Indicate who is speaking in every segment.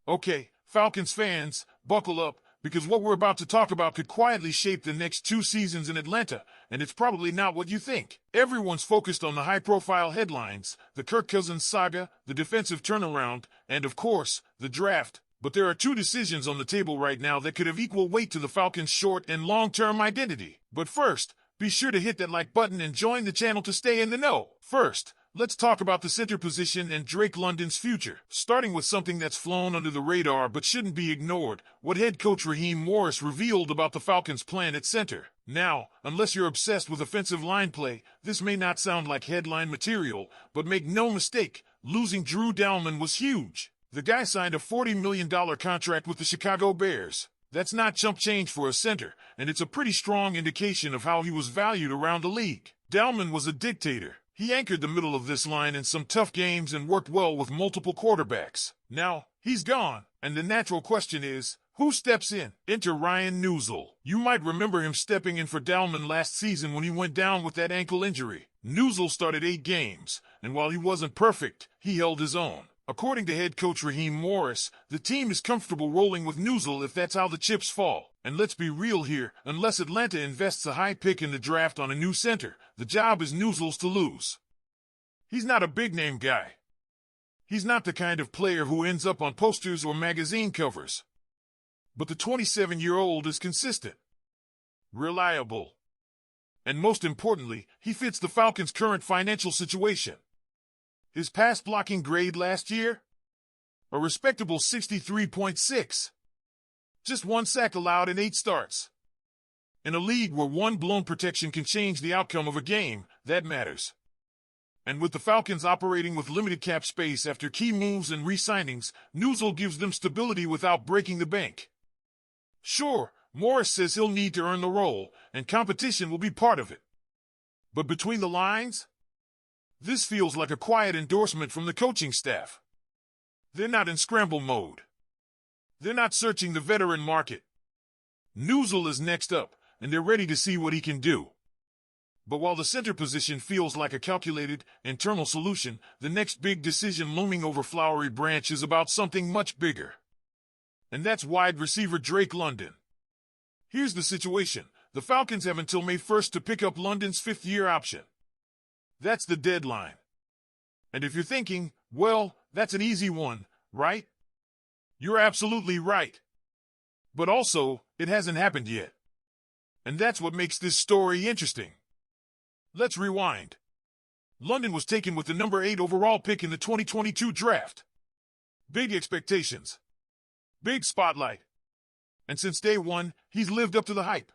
Speaker 1: Okay, Falcons fans, buckle up, because what we're about to talk about could quietly shape the next 2 seasons in Atlanta, and it's probably not what you think. Everyone's focused on the high-profile headlines, the Kirk Cousins saga, the defensive turnaround, and of course, the draft. But there are 2 decisions on the table right now that could have equal weight to the Falcons' short and long-term identity. But first, be sure to hit that like button and join the channel to stay in the know. First, let's talk about the center position and Drake London's future. Starting with something that's flown under the radar but shouldn't be ignored, what head coach Raheem Morris revealed about the Falcons' plan at center. Now, unless you're obsessed with offensive line play, this may not sound like headline material, but make no mistake, losing Drew Dalman was huge. The guy signed a $40 million contract with the Chicago Bears. That's not chump change for a center, and it's a pretty strong indication of how he was valued around the league. Dalman was a dictator. He anchored the middle of this line in some tough games and worked well with multiple quarterbacks. Now, he's gone, and the natural question is, who steps in? Enter Ryan Neuzil. You might remember him stepping in for Dalman last season when he went down with that ankle injury. Neuzil started 8 games, and while he wasn't perfect, he held his own. According to head coach Raheem Morris, the team is comfortable rolling with Neuzil if that's how the chips fall. And let's be real here, unless Atlanta invests a high pick in the draft on a new center, the job is Neuzil's to lose. He's not a big-name guy. He's not the kind of player who ends up on posters or magazine covers. But the 27-year-old is consistent, reliable, and most importantly, he fits the Falcons' current financial situation. His pass blocking grade last year? A respectable 63.6. Just 1 sack allowed in 8 starts. In a league where one blown protection can change the outcome of a game, that matters. And with the Falcons operating with limited cap space after key moves and re-signings, Neuzil gives them stability without breaking the bank. Sure, Morris says he'll need to earn the role, and competition will be part of it. But between the lines, this feels like a quiet endorsement from the coaching staff. They're not in scramble mode. They're not searching the veteran market. Neuzil is next up, and they're ready to see what he can do. But while the center position feels like a calculated, internal solution, the next big decision looming over Flowery Branch is about something much bigger. And that's wide receiver Drake London. Here's the situation. The Falcons have until May 1st to pick up London's 5th-year option. That's the deadline. And if you're thinking, well, that's an easy one, right? You're absolutely right. But also, it hasn't happened yet. And that's what makes this story interesting. Let's rewind. London was taken with the number 8 overall pick in the 2022 draft. Big expectations. Big spotlight. And since day one, he's lived up to the hype.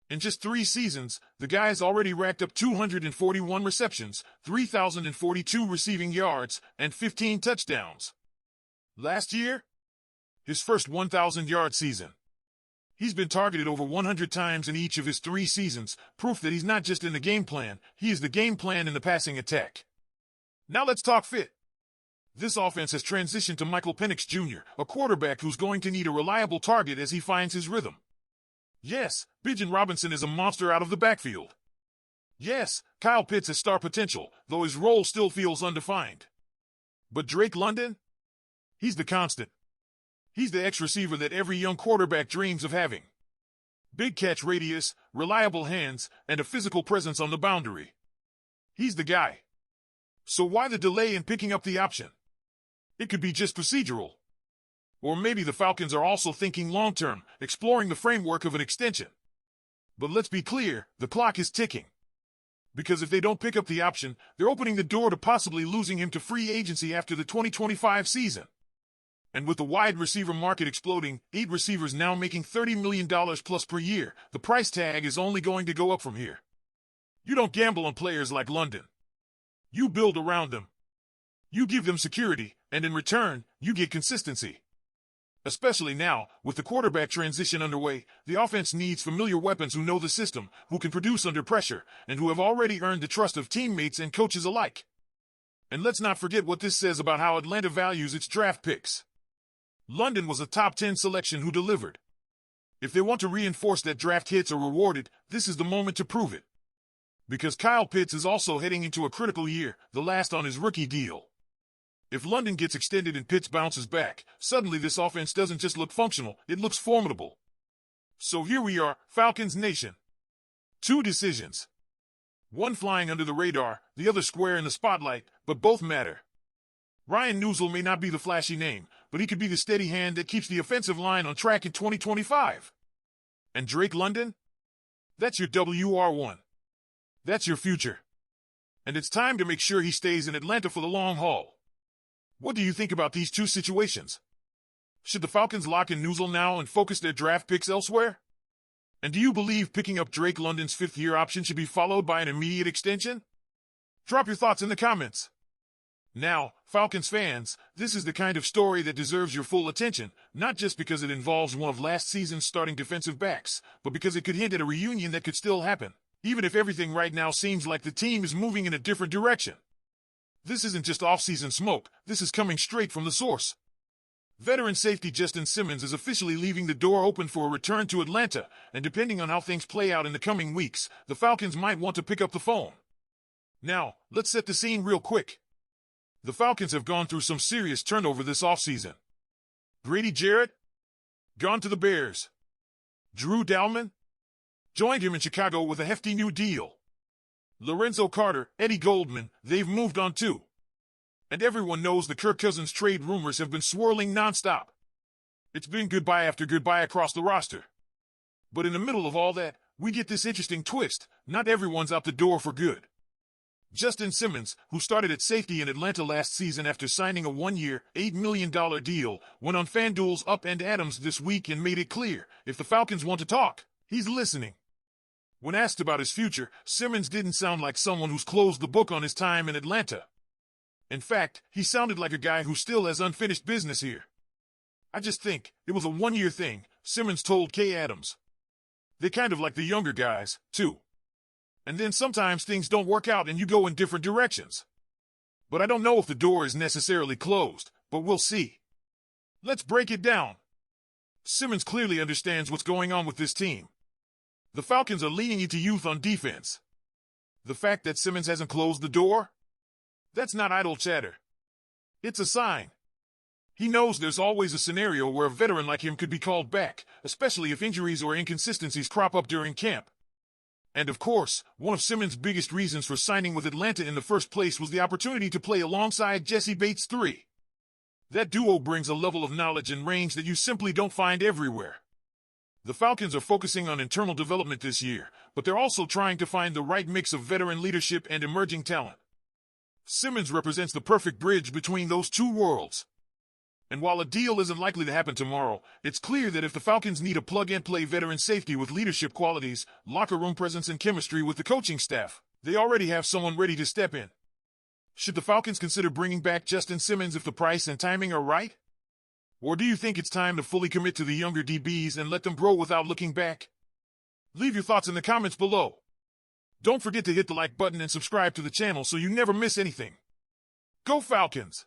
Speaker 1: In just 3 seasons, the guy's already racked up 241 receptions, 3,042 receiving yards, and 15 touchdowns. Last year, his first 1,000-yard season. He's been targeted over 100 times in each of his 3 seasons, proof that he's not just in the game plan, he is the game plan in the passing attack. Now let's talk fit. This offense has transitioned to Michael Penix Jr., a quarterback who's going to need a reliable target as he finds his rhythm. Yes, Bijan Robinson is a monster out of the backfield. Yes, Kyle Pitts has star potential, though his role still feels undefined. But Drake London? He's the constant. He's the X-receiver that every young quarterback dreams of having. Big catch radius, reliable hands, and a physical presence on the boundary. He's the guy. So why the delay in picking up the option? It could be just procedural. Or maybe the Falcons are also thinking long-term, exploring the framework of an extension. But let's be clear, the clock is ticking. Because if they don't pick up the option, they're opening the door to possibly losing him to free agency after the 2025 season. And with the wide receiver market exploding, 8 receivers now making $30 million plus per year, the price tag is only going to go up from here. You don't gamble on players like London. You build around them. You give them security, and in return, you get consistency. Especially now, with the quarterback transition underway, the offense needs familiar weapons who know the system, who can produce under pressure, and who have already earned the trust of teammates and coaches alike. And let's not forget what this says about how Atlanta values its draft picks. London was a top 10 selection who delivered. If they want to reinforce that draft hits are rewarded, this is the moment to prove it. Because Kyle Pitts is also heading into a critical year, the last on his rookie deal. If London gets extended and Pitts bounces back, suddenly this offense doesn't just look functional, it looks formidable. So here we are, Falcons Nation. 2 decisions. One flying under the radar, the other square in the spotlight, but both matter. Ryan Neuzil may not be the flashy name, but he could be the steady hand that keeps the offensive line on track in 2025. And Drake London? That's your WR1. That's your future. And it's time to make sure he stays in Atlanta for the long haul. What do you think about these 2 situations? Should the Falcons lock in Neuzil now and focus their draft picks elsewhere? And do you believe picking up Drake London's 5th-year option should be followed by an immediate extension? Drop your thoughts in the comments. Now, Falcons fans, this is the kind of story that deserves your full attention, not just because it involves one of last season's starting defensive backs, but because it could hint at a reunion that could still happen, even if everything right now seems like the team is moving in a different direction. This isn't just off-season smoke, this is coming straight from the source. Veteran safety Justin Simmons is officially leaving the door open for a return to Atlanta, and depending on how things play out in the coming weeks, the Falcons might want to pick up the phone. Now, let's set the scene real quick. The Falcons have gone through some serious turnover this offseason. Grady Jarrett? Gone to the Bears. Drew Dalman? Joined him in Chicago with a hefty new deal. Lorenzo Carter, Eddie Goldman, they've moved on too. And everyone knows the Kirk Cousins trade rumors have been swirling nonstop. It's been goodbye after goodbye across the roster. But in the middle of all that, we get this interesting twist. Not everyone's out the door for good. Justin Simmons, who started at safety in Atlanta last season after signing a 1-year, $8 million deal, went on FanDuel's Up and Adams this week and made it clear, if the Falcons want to talk, he's listening. When asked about his future, Simmons didn't sound like someone who's closed the book on his time in Atlanta. In fact, he sounded like a guy who still has unfinished business here. I just think it was a 1-year thing, Simmons told K. Adams. They kind of like the younger guys, too. And then sometimes things don't work out and you go in different directions. But I don't know if the door is necessarily closed, but we'll see. Let's break it down. Simmons clearly understands what's going on with this team. The Falcons are leaning into youth on defense. The fact that Simmons hasn't closed the door? That's not idle chatter. It's a sign. He knows there's always a scenario where a veteran like him could be called back, especially if injuries or inconsistencies crop up during camp. And of course, one of Simmons' biggest reasons for signing with Atlanta in the first place was the opportunity to play alongside Jesse Bates III. That duo brings a level of knowledge and range that you simply don't find everywhere. The Falcons are focusing on internal development this year, but they're also trying to find the right mix of veteran leadership and emerging talent. Simmons represents the perfect bridge between those 2 worlds. And while a deal isn't likely to happen tomorrow, it's clear that if the Falcons need a plug-and-play veteran safety with leadership qualities, locker room presence, and chemistry with the coaching staff, they already have someone ready to step in. Should the Falcons consider bringing back Justin Simmons if the price and timing are right? Or do you think it's time to fully commit to the younger DBs and let them grow without looking back? Leave your thoughts in the comments below. Don't forget to hit the like button and subscribe to the channel so you never miss anything. Go Falcons!